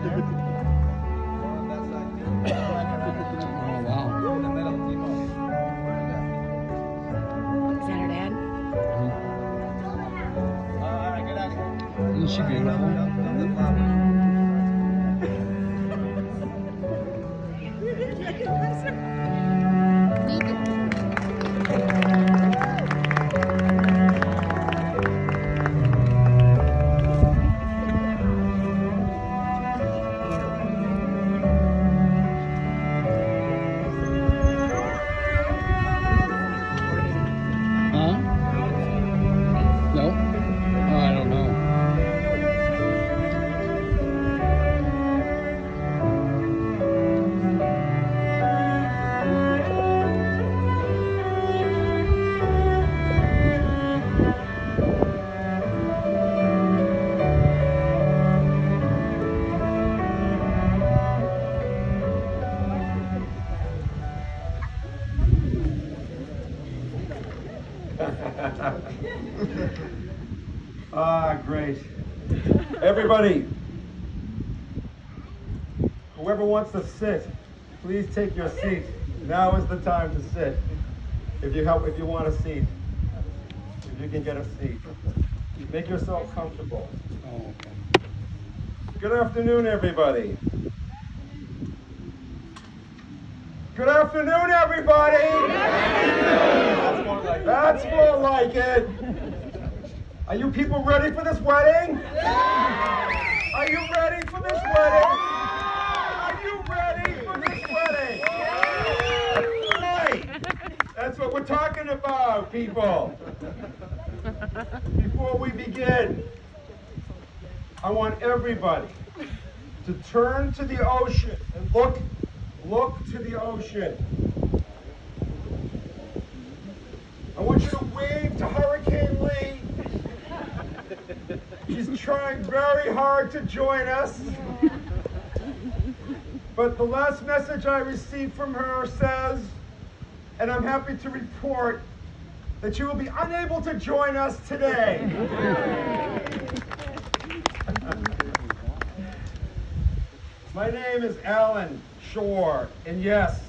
They're cute. Is that her dad? Isn't she beautiful? Huh? No? Oh, I don't know. Great. Everybody, whoever wants to sit, please take your seat. Now is the time to sit. If you want a seat, if you can get a seat, make yourself comfortable. Oh, okay. Good afternoon, everybody. Good afternoon, everybody. That's more like it. Are you people ready for this wedding? Are you ready for this wedding? Are you ready for this wedding? Right. That's what we're talking about, people. Before we begin, I want everybody to turn to the ocean and look to the ocean. I want you to wave to Hurricane Lee. She's trying very hard to join us. But the last message I received from her says, and I'm happy to report, that she will be unable to join us today. My name is Alan Shore, and yes,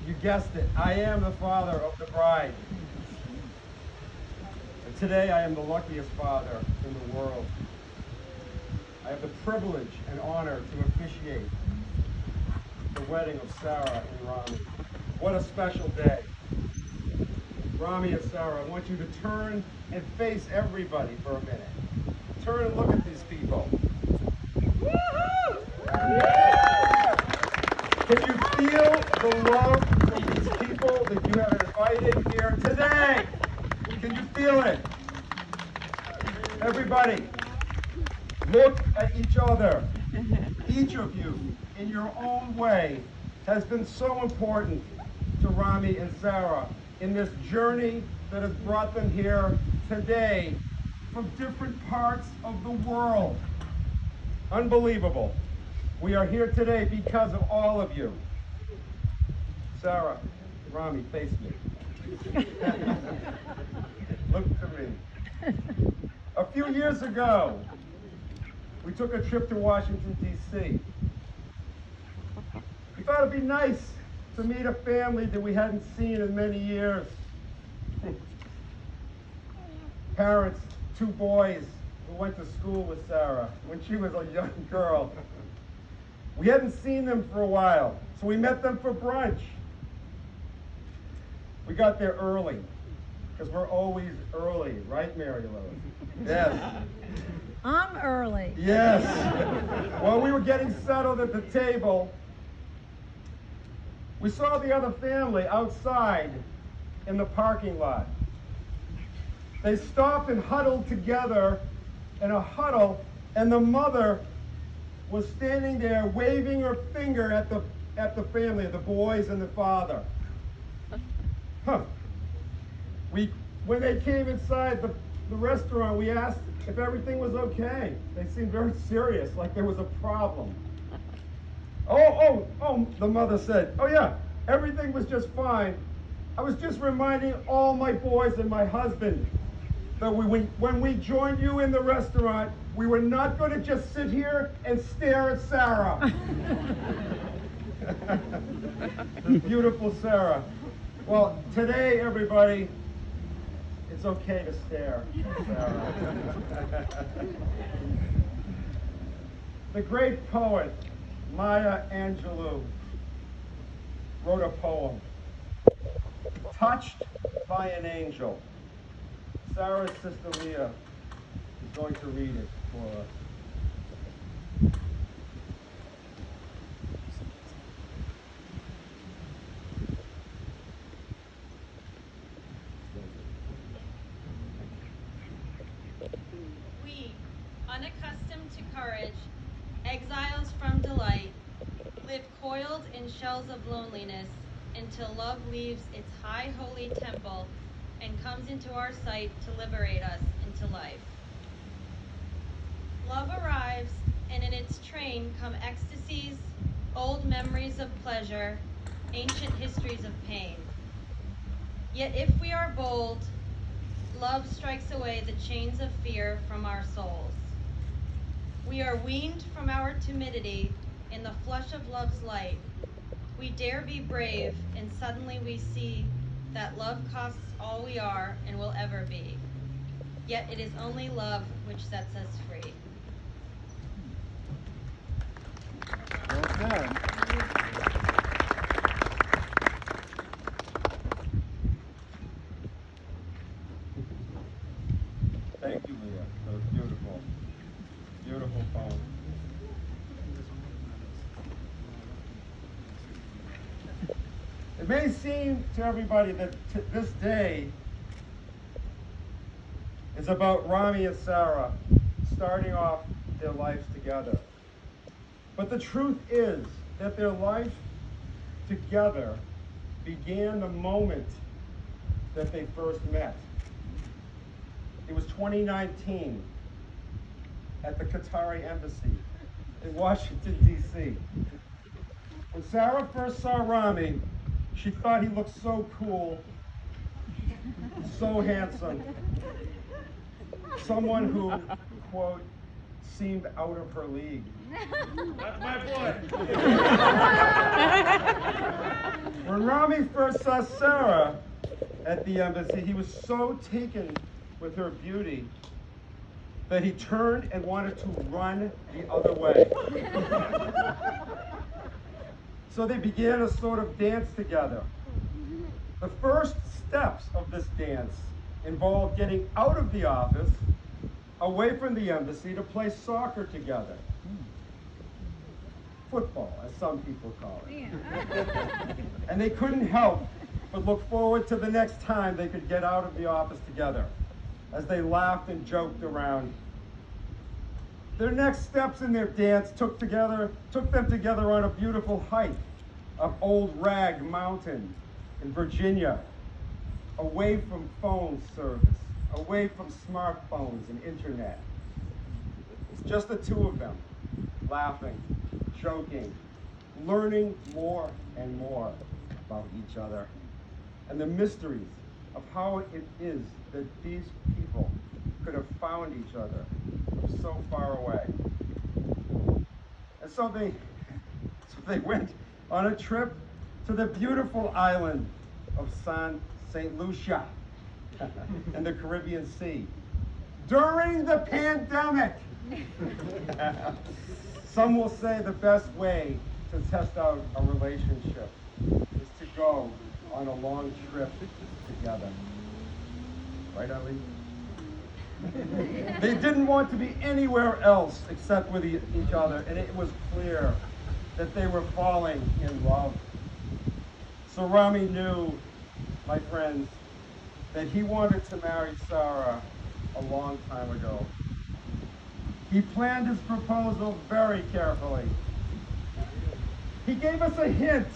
you guessed it, I am the father of the bride. And today I am the luckiest father in the world. I have the privilege and honor to officiate the wedding of Sarah and Rami. What a special day. Rami and Sarah, I want you to turn and face everybody for a minute. Turn and look at these people. Can you feel the love from these people that you have invited here today? Can you feel it? Everybody, look at each other. Each of you, in your own way, has been so important to Rami and Sarah in this journey that has brought them here today from different parts of the world. Unbelievable. We are here today because of all of you. Sarah, Rami, face me. Look to me. A few years ago, we took a trip to Washington, D.C. We thought it'd be nice to meet a family that we hadn't seen in many years. Parents, two boys who went to school with Sarah when she was a young girl. We hadn't seen them for a while, so we met them for brunch. We got there early, because we're always early, right, Mary Lou? Yes. I'm early. Yes. While we were getting settled at the table, we saw the other family outside in the parking lot. They stopped and huddled together in a huddle, and the mother was standing there waving her finger at the family, the boys and the father. Huh. When they came inside, the restaurant, we asked if everything was okay. They seemed very serious, like there was a problem. Oh, the mother said, oh yeah, everything was just fine. I was just reminding all my boys and my husband that when we joined you in the restaurant, we were not going to just sit here and stare at Sarah. This beautiful Sarah. Well, today, everybody, it's okay to stare at Sarah. The great poet, Maya Angelou, wrote a poem, Touched by an Angel. Sarah's sister Leah is going to read it for us. We, unaccustomed to courage, exiles from delight, live coiled in shells of loneliness until love leaves its high holy temple and comes into our sight to liberate us into life. Love arrives, and in its train come ecstasies, old memories of pleasure, ancient histories of pain. Yet if we are bold, love strikes away the chains of fear from our souls. We are weaned from our timidity in the flush of love's light. We dare be brave, and suddenly we see that love costs all we are and will ever be. Yet it is only love which sets us free. Well done. Thank you, Leah. That was beautiful. Beautiful poem. It may seem to everybody that this day is about Rami and Sarah starting off their lives together. But the truth is that their life together began the moment that they first met. It was 2019 at the Qatari embassy in Washington, D.C. When Sarah first saw Rami, she thought he looked so cool, so handsome, someone who, quote, seemed out of her league. That's my boy. When Rami first saw Sarah at the embassy, he was so taken with her beauty that he turned and wanted to run the other way. So they began a sort of dance together. The first steps of this dance involved getting out of the office, away from the embassy, to play soccer together. Football, as some people call it. And they couldn't help but look forward to the next time they could get out of the office together, as they laughed and joked around. Their next steps in their dance took them together on a beautiful hike of Old Rag Mountain in Virginia, away from phone service, away from smartphones and internet. It's just the two of them, laughing, joking, learning more and more about each other, and the mysteries of how it is that these people could have found each other from so far away. And so they went on a trip to the beautiful island of St. Lucia in the Caribbean Sea during the pandemic. Some will say the best way to test out a relationship is to go on a long trip together. Right, Ali? They didn't want to be anywhere else except with each other, and it was clear that they were falling in love. So Rami knew, my friends, that he wanted to marry Sarah a long time ago. He planned his proposal very carefully. He gave us a hint,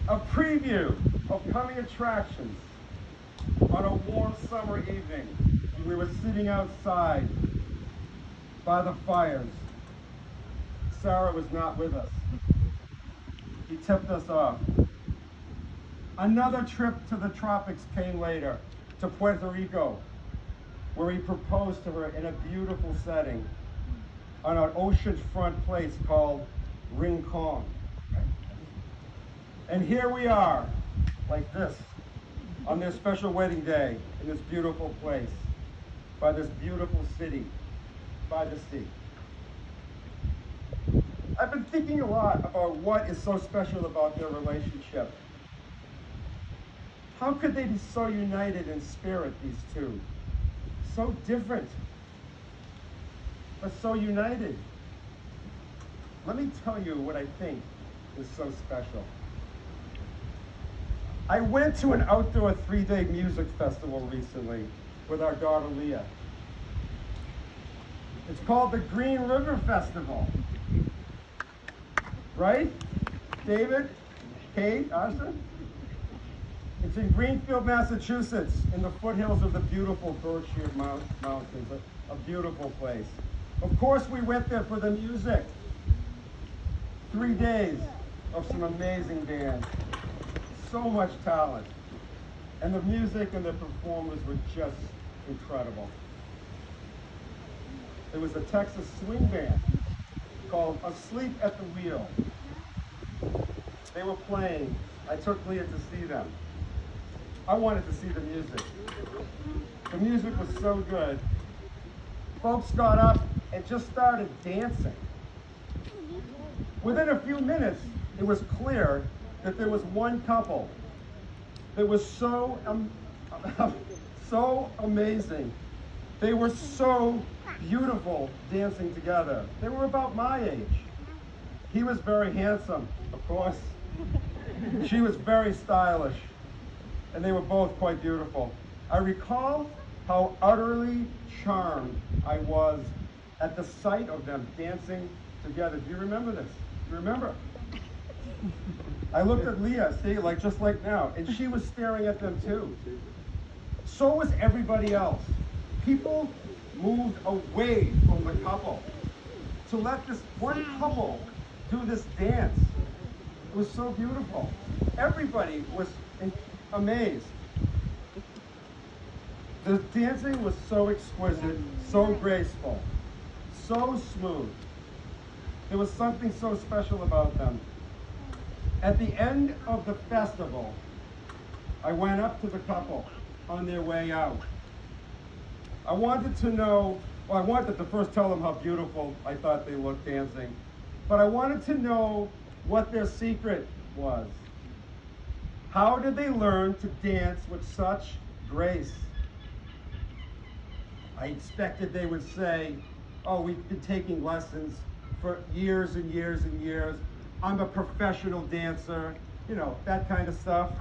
a preview of coming attractions on a warm summer evening were sitting outside by the fires. Sarah was not with us. He tipped us off. Another trip to the tropics came later, to Puerto Rico, where he proposed to her in a beautiful setting on an oceanfront place called Rincon. And here we are, like this, on their special wedding day in this beautiful place, by this beautiful city, by the sea. I've been thinking a lot about what is so special about their relationship. How could they be so united in spirit, these two? So different, but so united. Let me tell you what I think is so special. I went to an outdoor 3-day music festival recently with our daughter Leah. It's called the Green River Festival. Right? David? Kate? Austin? It's in Greenfield, Massachusetts, in the foothills of the beautiful Berkshire Mountains, a beautiful place. Of course, we went there for the music. 3 days of some amazing bands. So much talent. And the music and the performers were just incredible. There was a Texas swing band called Asleep at the Wheel. They were playing. I took Leah to see them. I wanted to see the music. The music was so good. Folks got up and just started dancing. Within a few minutes, it was clear that there was one couple that was so amazing. They were so beautiful dancing together. They were about my age. He was very handsome, of course. She was very stylish, and they were both quite beautiful. I recall how utterly charmed I was at the sight of them dancing together. Do you remember this? Do you remember? I looked at Leah, see, just like now, and she was staring at them too. So was everybody else. People moved away from the couple to let this one couple do this dance. It was so beautiful. Everybody was amazed. The dancing was so exquisite, so graceful, so smooth. There was something so special about them. At the end of the festival, I went up to the couple on their way out. I wanted to first tell them how beautiful I thought they looked dancing, but I wanted to know what their secret was. How did they learn to dance with such grace? I expected they would say, oh, we've been taking lessons for years and years and years. I'm a professional dancer, that kind of stuff.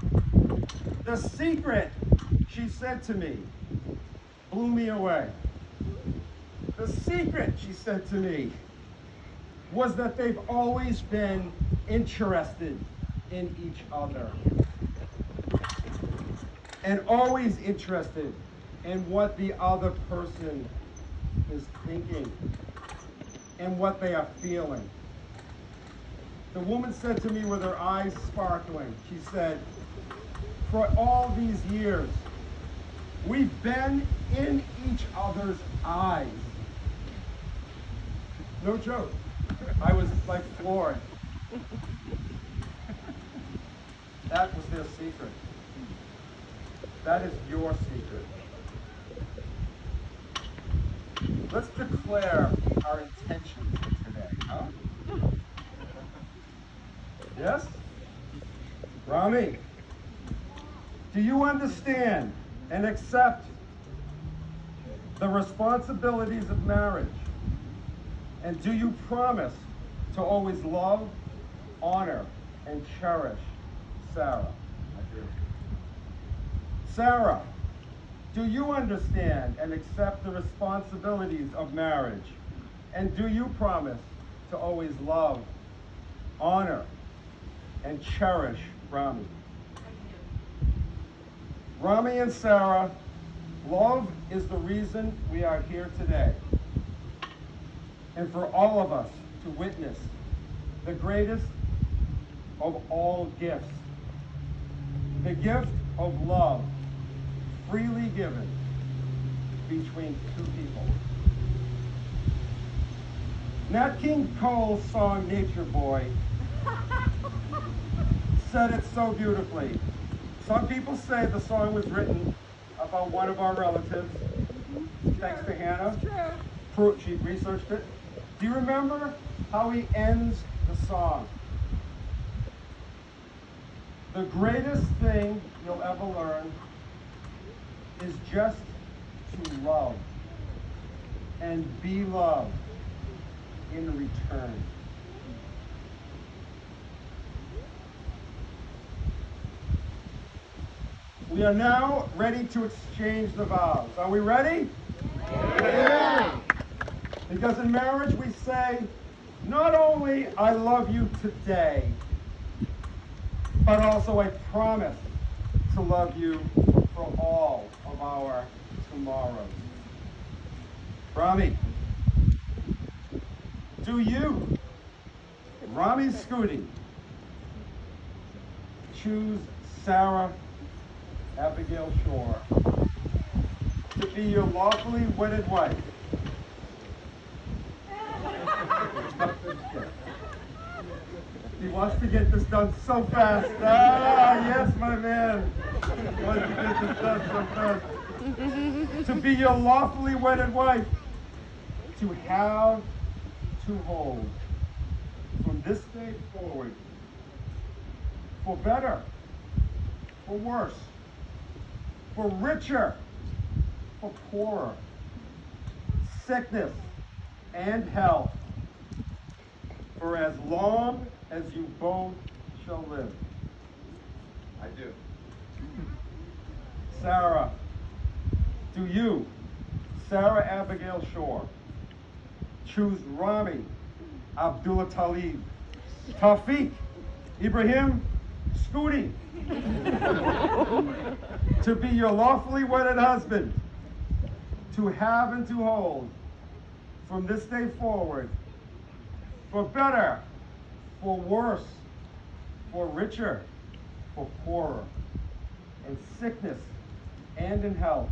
The secret, she said to me, blew me away. The secret, she said to me, was that they've always been interested in each other. And always interested in what the other person is thinking and what they are feeling. The woman said to me with her eyes sparkling, she said, for all these years, we've been in each other's eyes. No joke. I was floored. That was their secret. That is your secret. Let's declare our intentions for today, huh? Yes? Rami, do you understand and accept the responsibilities of marriage? And do you promise to always love, honor, and cherish Sarah? I do. Sarah, do you understand and accept the responsibilities of marriage? And do you promise to always love, honor, and cherish Rami? Rami and Sarah Love is the reason we are here today. And for all of us to witness the greatest of all gifts, the gift of love freely given between two people. Nat King Cole's song Nature Boy said it so beautifully. Some people say the song was written about one of our relatives. Thanks to Hannah. She researched it. Do you remember how he ends the song? The greatest thing you'll ever learn is just to love and be loved in return. We are now ready to exchange the vows. Are we ready? Yeah. Because in marriage we say, not only I love you today, but also I promise to love you for all of our tomorrows. Rami, do you, Rami Skooti, choose Sarah Abigail Shore to be your lawfully wedded wife? He wants to get this done so fast. Ah, yes, my man. He wants to get this done so fast. To be your lawfully wedded wife. To have, to hold. From this day forward. For better. For worse. For richer. For poorer. Sickness and health. For as long as you both shall live. I do. Sarah, do you, Sarah Abigail Shore, choose Rami Abdullah Talib, Tawfiq Ibrahim Skooti, to be your lawfully wedded husband, to have and to hold, from this day forward, for better, for worse, for richer, for poorer, in sickness and in health,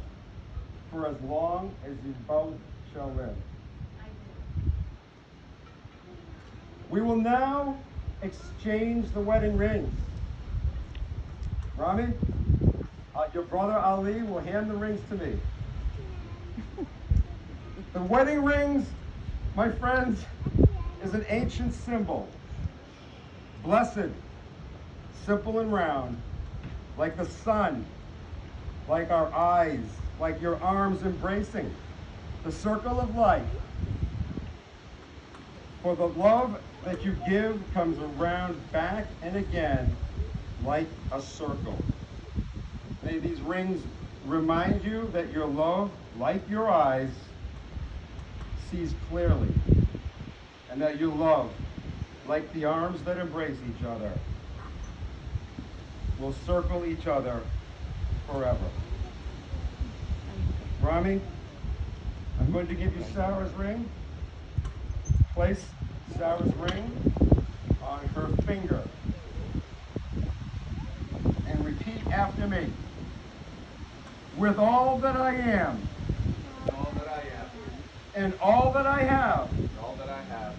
for as long as you both shall live. We will now exchange the wedding rings. Rami, your brother Ali will hand the rings to me. The wedding rings, my friends, is an ancient symbol. Blessed, simple and round, like the sun, like our eyes, like your arms embracing, the circle of life. For the love that you give comes around back and again like a circle. May these rings remind you that your love, like your eyes, sees clearly, and that you love, like the arms that embrace each other, will circle each other forever. Rami, I'm going to give you Sarah's ring. Place Sarah's ring on her finger and repeat after me. With all that I am, All that I am, and all that I have, all that I have,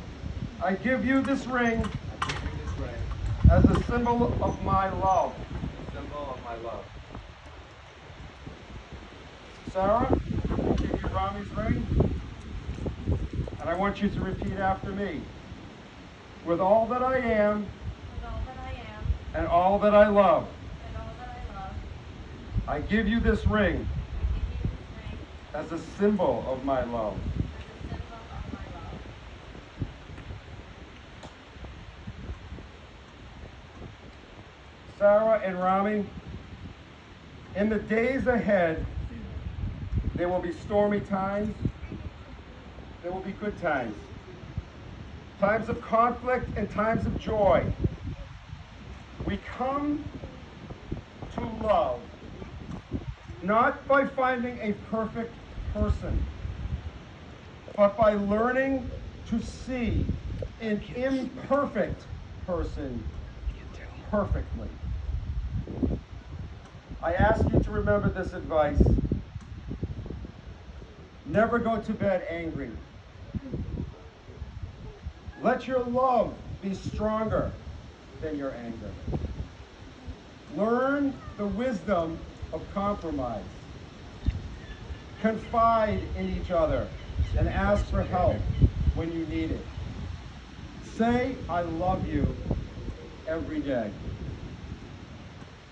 I give you this ring I give you this ring, as a symbol of my love. a symbol of my love. Sarah, I give you Rami's ring, and I want you to repeat after me. With all that I am, With all that I am and all that I love, and all that I love, I give you this ring I give you this ring as a symbol of my love. as a symbol of my love. Sarah and Rami, in the days ahead, there will be stormy times. There will be good times. Times of conflict and times of joy. We come to love, not by finding a perfect person, but by learning to see an imperfect person perfectly. I ask you to remember this advice. Never go to bed angry. Let your love be stronger than your anger. Learn the wisdom of compromise. Confide in each other and ask for help when you need it. Say, I love you every day.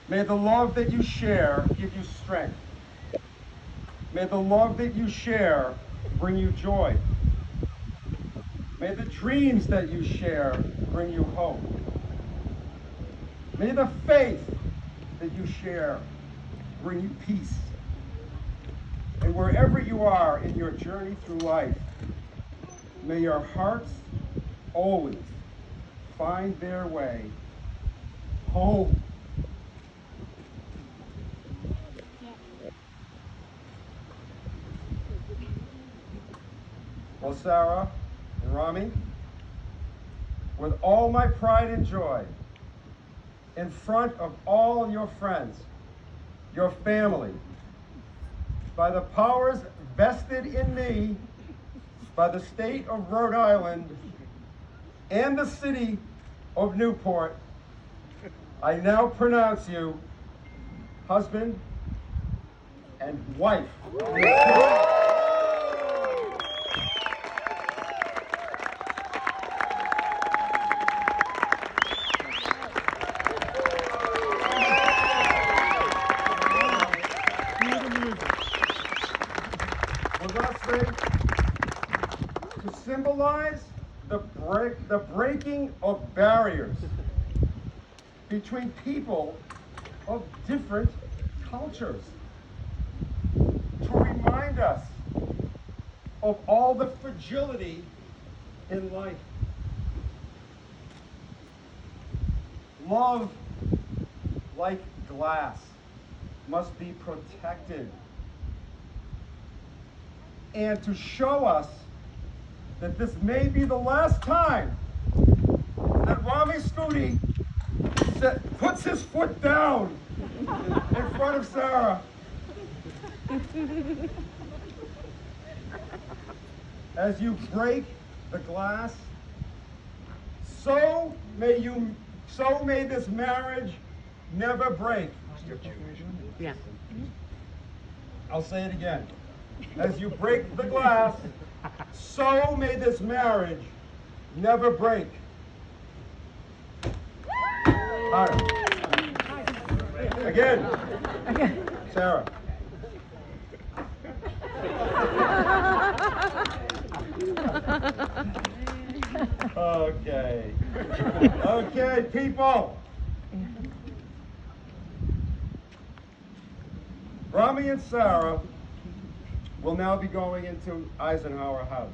May the love that you share give you strength. May the love that you share bring you joy. May the dreams that you share bring you hope. May the faith that you share bring you peace. And wherever you are in your journey through life, may your hearts always find their way home. Well, Sarah and Rami, with all my pride and joy, in front of all your friends, your family, by the powers vested in me by the state of Rhode Island and the city of Newport, I now pronounce you husband and wife. To symbolize the breaking of barriers between people of different cultures, to remind us of all the fragility in life. Love, like glass, must be protected, and to show us that this may be the last time that Rami Skooti puts his foot down in front of Sarah. As you break the glass, so may this marriage never break. Yeah. I'll say it again. As you break the glass, so may this marriage never break. All right. Again. Sarah. Okay. Okay, people. Rami and Sarah will now be going into Eisenhower House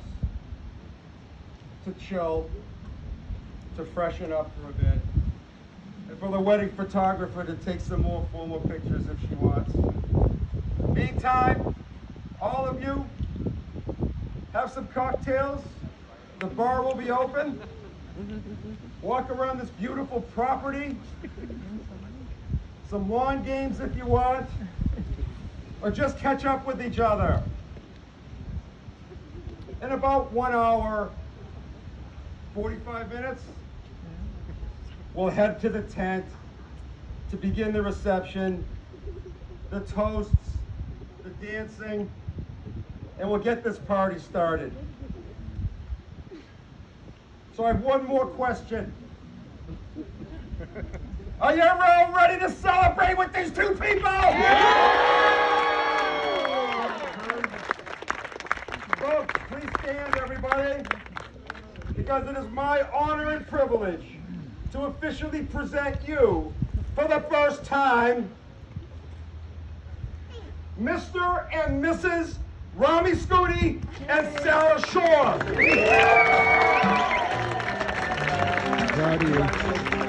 to chill, to freshen up for a bit, and for the wedding photographer to take some more formal pictures if she wants. Meantime, all of you, have some cocktails. The bar will be open. Walk around this beautiful property. Some lawn games if you want, or just catch up with each other. In about 1 hour, 45 minutes, we'll head to the tent to begin the reception, the toasts, the dancing, and we'll get this party started. So I have one more question. Are you all ready to celebrate with these two people? Folks, please stand, everybody, because it is my honor and privilege to officially present you, for the first time, Mr. and Mrs. Rami Skooti and Sarah Shore. Proud of you.